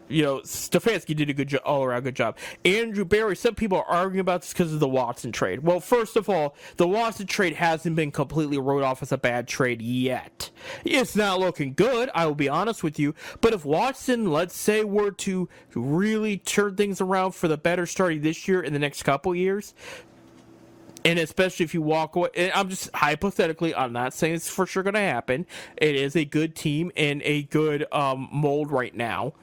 Speaker 1: Stefanski did a good job, all-around good job. Andrew Berry, some people are arguing about this because of the Watson trade. Well, first of all, the Watson trade hasn't been completely wrote off as a bad trade yet. It's not looking good, I will be honest with you, but if Watson, let's say, were to really turn things around for the better starting this year and the next couple years, and especially if you walk away, and I'm just hypothetically, I'm not saying it's for sure going to happen. It is a good team and a good mold right now.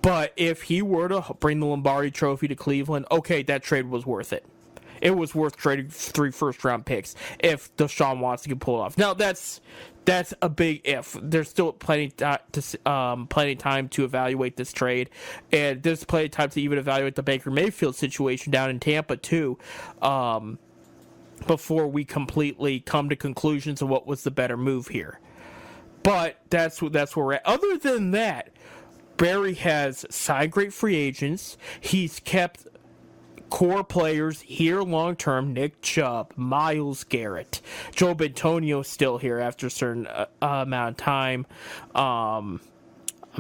Speaker 1: But if he were to bring the Lombardi Trophy to Cleveland, okay, that trade was worth it. It was worth trading 3 first-round picks if Deshaun Watson could pull it off. Now, that's a big if. There's still plenty of time to evaluate this trade, and there's plenty of time to even evaluate the Baker Mayfield situation down in Tampa too, before we completely come to conclusions of what was the better move here. But that's where we're at. Other than that, Berry has signed great free agents. He's kept core players here long term. Nick Chubb, Myles Garrett, Joe Bitonio still here after a certain amount of time. I'm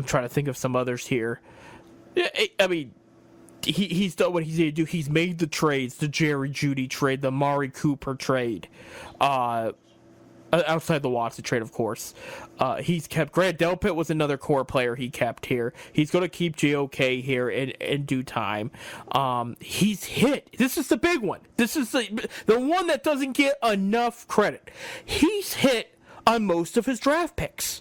Speaker 1: trying to think of some others here. I mean, he's done what he's going to do. He's made the trades, the Jerry Jeudy trade, the Mari Cooper trade. Outside the Watson trade, of course. He's kept Grant Delpit was another core player he kept here. He's going to keep JOK here in due time. He's hit. This is the big one. This is the one that doesn't get enough credit. He's hit on most of his draft picks.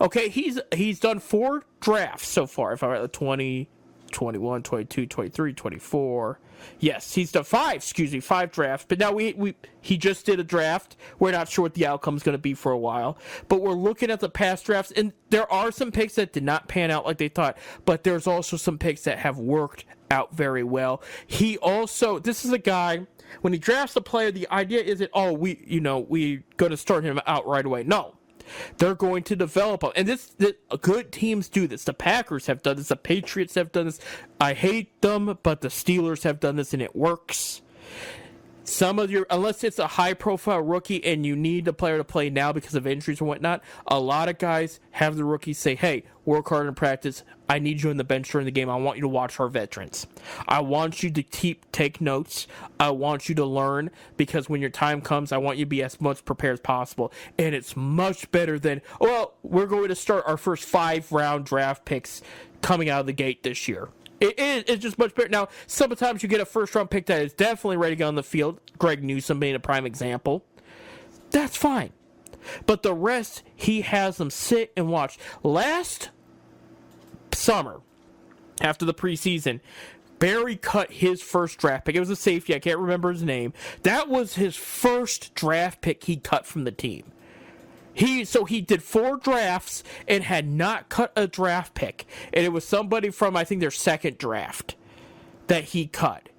Speaker 1: Okay, he's done 4 drafts so far. If I write 20, 21, 22, 23, 24. Yes, he's done 5 drafts. But now he just did a draft. We're not sure what the outcome is going to be for a while. But we're looking at the past drafts, and there are some picks that did not pan out like they thought. But there's also some picks that have worked out very well. This is a guy, when he drafts a player, the idea isn't, we going to start him out right away. No. They're going to develop them. And this good teams do this. The Packers have done this. The Patriots have done this. I hate them, but the Steelers have done this, and it works. Some of your, unless it's a high-profile rookie and you need the player to play now because of injuries and whatnot, a lot of guys have the rookies say, hey, work hard in practice. I need you on the bench during the game. I want you to watch our veterans. I want you to take notes. I want you to learn, because when your time comes, I want you to be as much prepared as possible. And it's much better than, well, we're going to start our first 5-round draft picks coming out of the gate this year. It's just much better. Now, sometimes you get a first-round pick that is definitely ready to go on the field. Greg Newsome being a prime example. That's fine. But the rest, he has them sit and watch. Last summer, after the preseason, Barry cut his first draft pick. It was a safety. I can't remember his name. That was his first draft pick he cut from the team. So he did 4 drafts and had not cut a draft pick. And it was somebody from, I think, their second draft that he cut.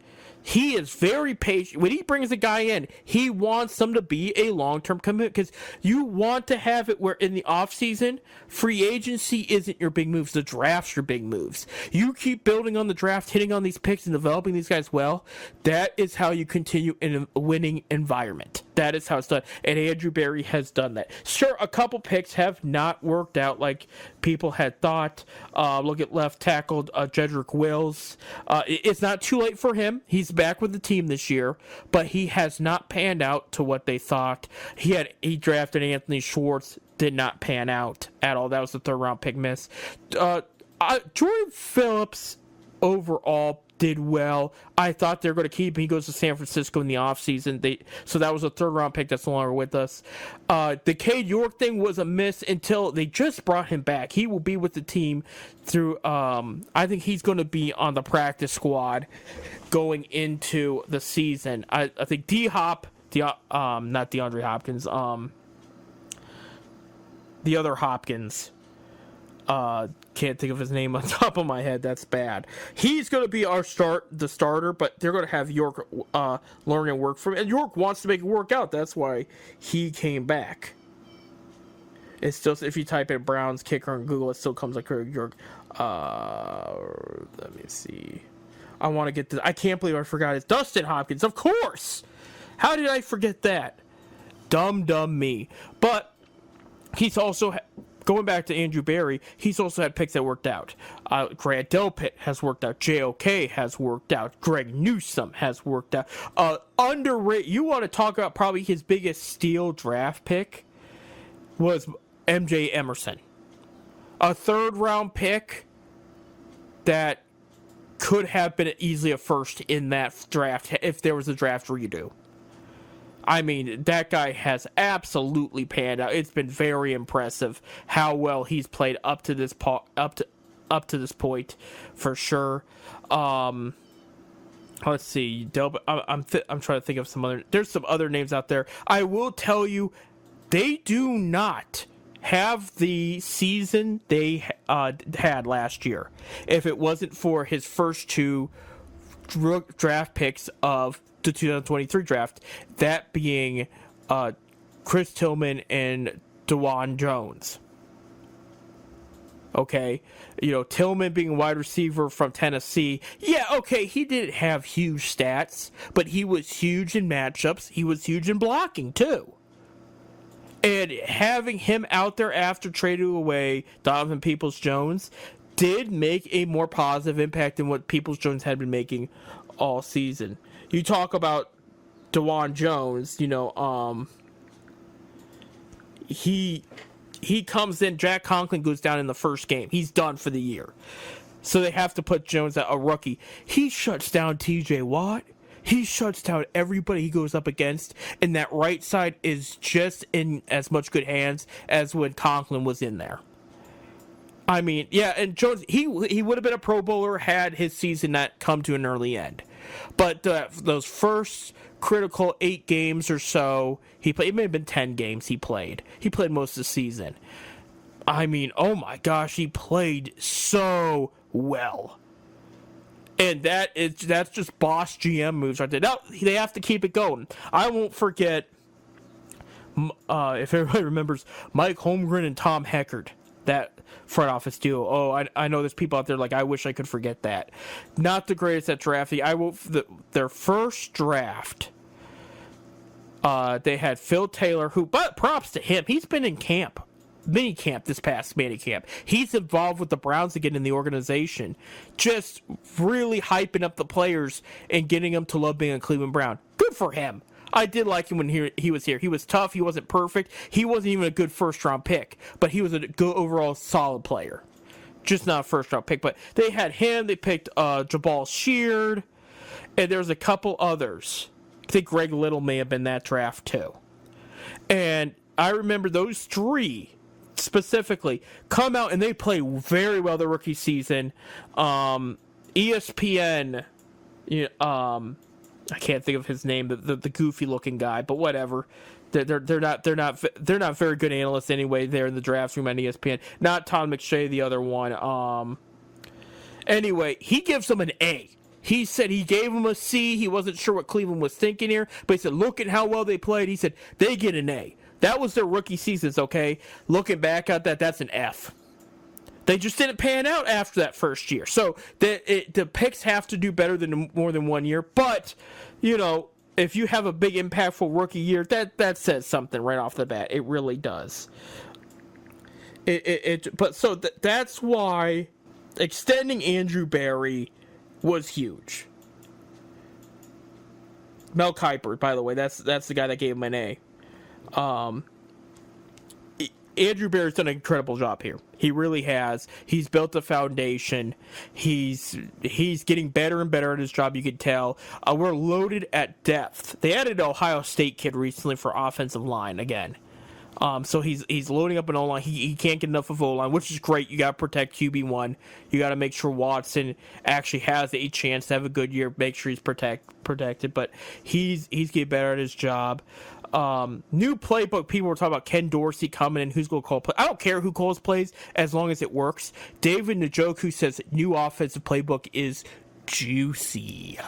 Speaker 1: He is very patient. When he brings a guy in, he wants them to be a long-term commitment, because you want to have it where in the offseason, free agency isn't your big moves. The draft's your big moves. You keep building on the draft, hitting on these picks, and developing these guys well. That is how you continue in a winning environment. That is how it's done. And Andrew Berry has done that. Sure, a couple picks have not worked out like people had thought. Look at left tackle Jedrick Wills. It's not too late for him. He's back with the team this year, but he has not panned out to what they thought. He drafted Anthony Schwartz, did not pan out at all. That was the 3rd-round pick miss. Jordan Phillips overall did well. I thought they were going to keep him. He goes to San Francisco in the offseason. So that was a 3rd-round pick that's no longer with us. The Cade York thing was a miss until they just brought him back. He will be with the team through, I think he's going to be on the practice squad going into the season. I think D-Hop, not DeAndre Hopkins, the other Hopkins, can't think of his name on top of my head. That's bad. He's going to be the starter, but they're going to have York learn and work from it. And York wants to make it work out. That's why he came back. It's still, if you type in Browns kicker on Google, it still comes like York. Let me see. I want to get this. I can't believe I forgot. It's Dustin Hopkins, of course. How did I forget that? Dumb me. But he's also, going back to Andrew Berry, he's also had picks that worked out. Grant Delpit has worked out. JOK has worked out. Greg Newsome has worked out. Underrated. You want to talk about probably his biggest steal draft pick was MJ Emerson. A 3rd-round pick that could have been easily a first in that draft if there was a draft redo. I mean, that guy has absolutely panned out. It's been very impressive how well he's played up to this point, for sure. Let's see. I'm trying to think of some other. There's some other names out there. I will tell you, they do not have the season they had last year if it wasn't for his first 2 draft picks of the 2023 draft, that being Chris Tillman and DeJuan Jones. Okay, Tillman being a wide receiver from Tennessee. Yeah, okay, he didn't have huge stats, but he was huge in matchups. He was huge in blocking too. And having him out there after trading away Donovan Peoples-Jones did make a more positive impact than what Peoples-Jones had been making all season. You talk about DeJuan Jones, he comes in, Jack Conklin goes down in the first game. He's done for the year. So they have to put Jones out, a rookie. He shuts down TJ Watt. He shuts down everybody he goes up against, and that right side is just in as much good hands as when Conklin was in there. I mean, yeah, and Jones, he would have been a Pro Bowler had his season not come to an early end. But those first critical 8 games or so, he played. It may have been 10 games he played. He played most of the season. I mean, oh my gosh, he played so well. And that's just boss GM moves right there. Now, they have to keep it going. I won't forget If everybody remembers, Mike Holmgren and Tom Heckard, that front office duo. Oh, I know there's people out there like, I wish I could forget that. Not the greatest at drafting. Their first draft, they had Phil Taylor, but props to him. He's been in mini camp this past mini camp. He's involved with the Browns again in the organization, just really hyping up the players and getting them to love being a Cleveland Brown. Good for him. I did like him when he was here. He was tough. He wasn't perfect. He wasn't even a good first-round pick, but he was a good overall solid player. Just not a first-round pick. But they had him. They picked Jabal Sheard, and there's a couple others. I think Greg Little may have been that draft too. And I remember those three specifically come out and they play very well the rookie season. ESPN, I can't think of his name, the goofy looking guy, but whatever. They're not very good analysts anyway. There in the draft room on ESPN. Not Tom McShay, the other one. Anyway, he gives them an A. He said he gave them a C. He wasn't sure what Cleveland was thinking here, but he said, look at how well they played. He said they get an A. That was their rookie seasons. Okay, looking back at that, that's an F. They just didn't pan out after that first year. So the picks have to do better than more than 1 year. But, if you have a big impactful rookie year, that says something right off the bat. It really does. That's why extending Andrew Berry was huge. Mel Kiper, by the way, that's the guy that gave him an A. Andrew Berry's done an incredible job here. He really has. He's built a foundation. He's getting better and better at his job, you can tell. We're loaded at depth. They added an Ohio State kid recently for offensive line again. So he's loading up an O-line. He can't get enough of O-line, which is great. You got to protect QB1. You got to make sure Watson actually has a chance to have a good year. Make sure he's protected. But he's getting better at his job. New playbook. People were talking about Ken Dorsey coming in. Who's going to call play? I don't care who calls plays as long as it works. David Njoku says new offensive playbook is juicy.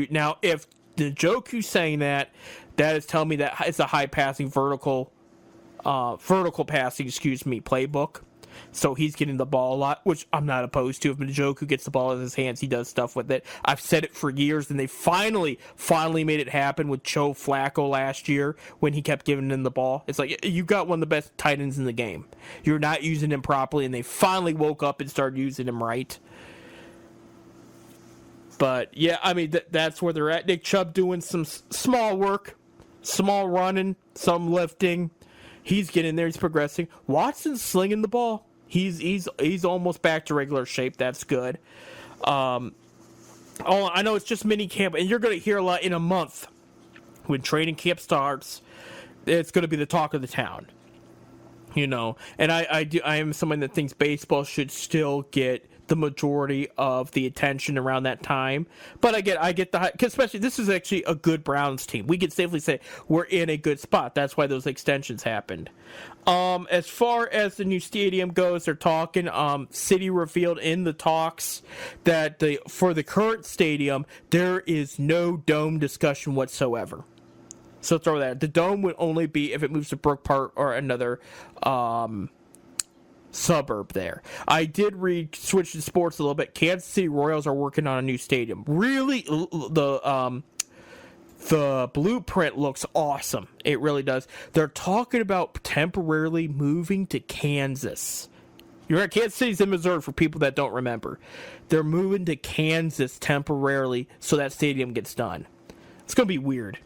Speaker 1: Now, if Njoku's saying that is telling me that it's a high passing vertical passing, playbook. So he's getting the ball a lot, which I'm not opposed to. If Njoku gets the ball in his hands, he does stuff with it. I've said it for years, and they finally made it happen with Joe Flacco last year when he kept giving him the ball. It's like, you got one of the best tight ends in the game. You're not using him properly, and they finally woke up and started using him right. But, yeah, I mean, that's where they're at. Nick Chubb doing some small work, small running, some lifting. He's getting there. He's progressing. Watson's slinging the ball. He's almost back to regular shape. That's good. I know it's just mini camp, and you're going to hear a lot in a month when training camp starts. It's going to be the talk of the town, And I am someone that thinks baseball should still get the majority of the attention around that time. But I get the, because especially this is actually a good Browns team. We can safely say we're in a good spot. That's why those extensions happened. As far as the new stadium goes, they're talking, City revealed in the talks that for the current stadium, there is no dome discussion whatsoever. So throw that. The dome would only be if it moves to Brook Park or another, suburb there. I did read, switch to sports a little bit. Kansas City Royals are working on a new stadium. Really, the blueprint looks awesome. It really does. They're talking about temporarily moving to Kansas. You're at Kansas City's in Missouri for people that don't remember. They're moving to Kansas temporarily so that stadium gets done. It's going to be weird.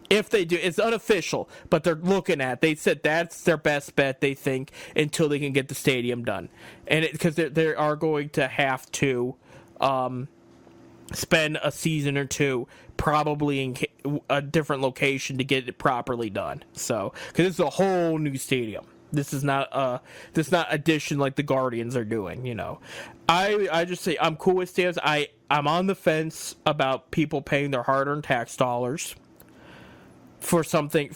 Speaker 1: If they do, it's unofficial, but they're looking at. They said that's their best bet, they think, until they can get the stadium done, and because they are going to have to spend a season or two, probably in a different location to get it properly done. So, because it's a whole new stadium. This is not addition like the Guardians are doing. I just say I'm cool with stadiums. I'm on the fence about people paying their hard-earned tax dollars for somebody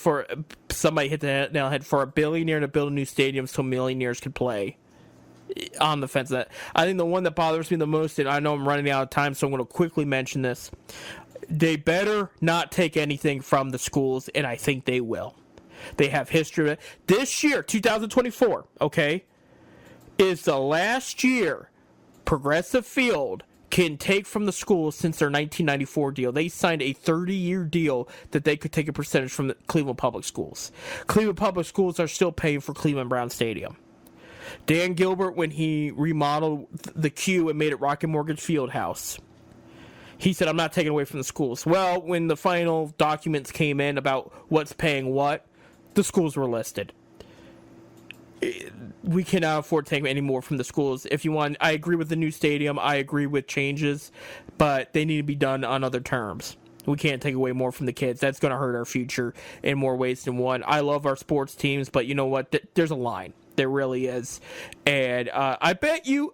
Speaker 1: hit the nail head for a billionaire to build a new stadium so millionaires could play. On the fence of that. I think the one that bothers me the most, and I know I'm running out of time, so I'm going to quickly mention this. They better not take anything from the schools, and I think they will. They have history. This year, 2024, okay, is the last year Progressive Field can take from the schools since their 1994 deal. They signed a 30-year deal that they could take a percentage from the Cleveland Public Schools. Cleveland Public Schools are still paying for Cleveland Brown Stadium. Dan Gilbert, when he remodeled the Q and made it Rocket Mortgage Fieldhouse, he said, I'm not taking away from the schools. Well, when the final documents came in about what's paying what, the schools were listed. We cannot afford to take any more from the schools. If you want, I agree with the new stadium. I agree with changes, but they need to be done on other terms. We can't take away more from the kids. That's going to hurt our future in more ways than one. I love our sports teams, but you know what? There's a line. There really is. And I bet you,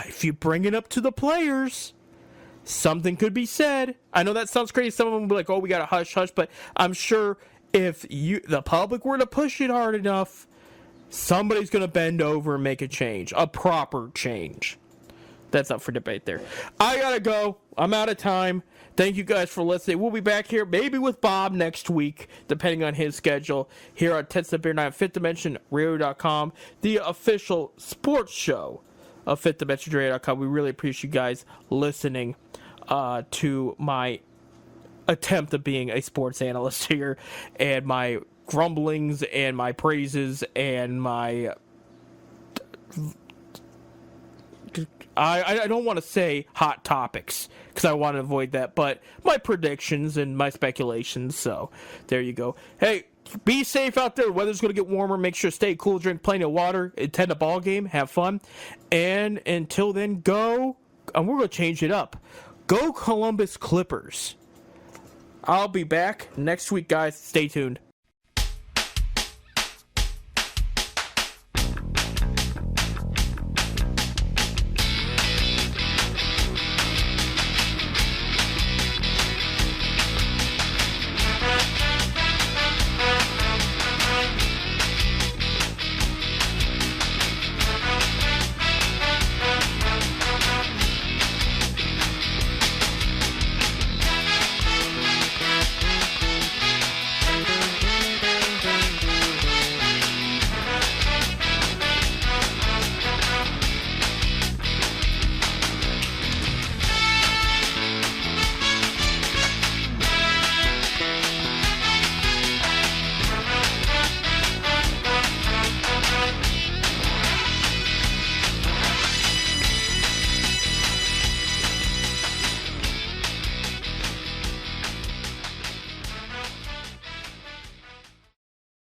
Speaker 1: if you bring it up to the players, something could be said. I know that sounds crazy. Some of them will be like, oh, we got to hush, hush. But I'm sure if the public were to push it hard enough, somebody's going to bend over and make a change, a proper change. That's up for debate there. I got to go. I'm out of time. Thank you guys for listening. We'll be back here maybe with Bob next week, depending on his schedule, here on 10 Step Beer Night, Fifth Dimension Radio.com, the official sports show of Fifth Dimension Radio.com. We really appreciate you guys listening to my attempt at being a sports analyst here, and my grumblings and my praises and my I don't want to say hot topics because I want to avoid that, but my predictions and my speculations. So there you go. Hey, be safe out there. The weather's going to get warmer. Make sure to stay cool, drink plenty of water, attend a ball game, have fun. And until then, go, and we're going to change it up. Go Columbus Clippers. I'll be back next week, guys. Stay tuned.